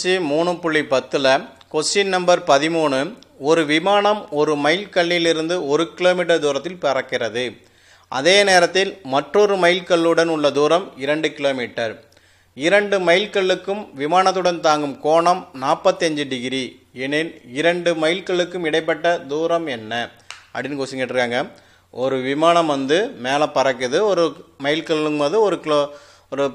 3.10 question number 13 ஒரு விமானம் ஒரு மைல் கல்லிலிருந்து 1 கிலோமீட்டர் தூரத்தில் பறக்கிறது. அதே நேரத்தில் மற்றொரு மைல் கல்லுடன் உள்ள தூரம் 2 கிலோமீட்டர். 2 மைல் கல்லுக்கும் விமானத்துடன் தாங்கும் கோணம் 45 டிகிரி எனில் 2 மைல் கல்லுக்கும் இடைப்பட்ட தூரம் என்ன அப்படின்னு கொஸ்டின் கேட்டிருக்காங்க. ஒரு விமானம் மேலே பறக்குது, ஒரு மைல் கல்லுங்கும் போது ஒரு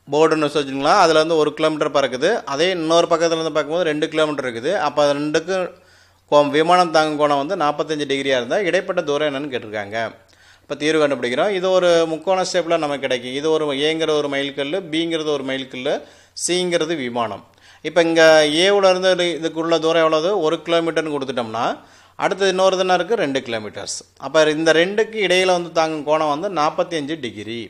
போர்டுன்னு வச்சுக்கலாம், அதில் 1 கிலோமீட்டர் பறக்குது. அதே இன்னொரு பக்கத்தில் பார்க்கும்போது 2 கிலோமீட்டர் இருக்குது. அப்போ ரெண்டுக்கும் விமானம் தாங்கும் கோணம் 45 டிகிரியாக இருந்தால் இடைப்பட்ட தூரம் என்னன்னு கேட்டிருக்காங்க. இப்போ தீர்வு கண்டுபிடிக்கிறோம். இது ஒரு முக்கோண ஸ்டெப்பில் நமக்கு கிடைக்கும். இது ஒரு ஏங்கிறது ஒரு மைல் கல், பிங்கிறது ஒரு மைல் கல், சிங்கிறது விமானம். இப்போ இங்கே ஏவிலேருந்து இதுக்குள்ள தூரம் எவ்வளவு? 1 கிலோமீட்டர்னு கொடுத்துட்டோம்னா அடுத்தது இன்னொரு தானே இருக்குது 2 கிலோமீட்டர்ஸ். அப்போ இந்த ரெண்டுக்கு இடையில் தாங்கும் கோணம் 45 டிகிரி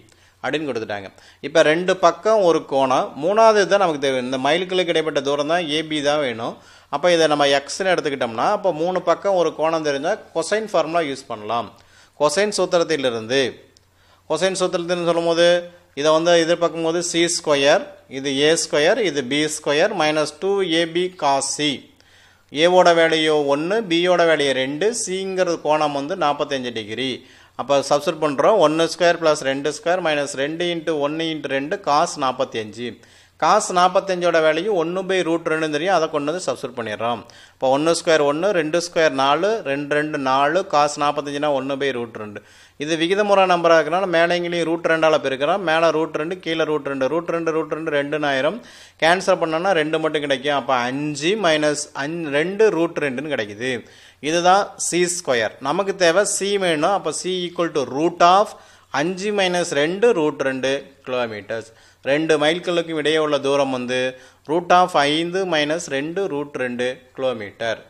அப்படின்னு கொடுத்துட்டாங்க. இப்போ 2 பக்கம் ஒரு கோணம், மூணாவது தான் நமக்கு தேவை. இந்த மைல்களுக்கு இடைப்பட்ட தூரம் தான் ஏபி தான் வேணும். அப்போ இதை நம்ம எக்ஸ்ன்னு எடுத்துக்கிட்டோம்னா அப்போ 3 பக்கம் ஒரு கோணம் தெரிஞ்சால் கொசைன் ஃபார்முலா யூஸ் பண்ணலாம். கொசைன் சூத்திரத்திலிருந்து சொல்லும் போது இதை எதிர்பார்க்கும் போது சி ஸ்கொயர், இது ஏ ஸ்கொயர், இது B square minus 2ab cos c. ஏவோட வேல்யூ 1, பியோட வேல்யூ 2, சிங்கிறது கோணம் 45 டிகிரி. அப்போ சப்ஸ்டிட் பண்ணுறோம். 1 square plus 2 square minus 2 into 1 into 2 cos 45. Cos 45ஓட வேல்யூ 1/√2 தெரியும், அதை கொண்டு சப்ஸ்டிட் பண்ணிடுறோம். இப்போ 1 ஸ்கொயர் 1, 2 ஸ்கொயர் 4, 2 2 4, காஸ் 45னா 1/√2. இது விகிதமுறை நம்பராக இருக்கிறனால மேலே எங்கேயும் √2ஆல் பெருக்கிறோம். மேலே √2, கீழே √2, √2 2 கேன்சல் பண்ணோன்னா 2 மட்டும் கிடைக்கும். அப்போ 5 மைனஸ் 2√2ன்னு கிடைக்குது. இதுதான் சி ஸ்கொயர். நமக்கு தேவை சி வேணும். அப்போ C equal to √5 minus 2√2 kilometres. 2 மைல்களுக்கும் இடையே உள்ள தூரம் √5 மைனஸ் 2√2 கிலோமீட்டர்.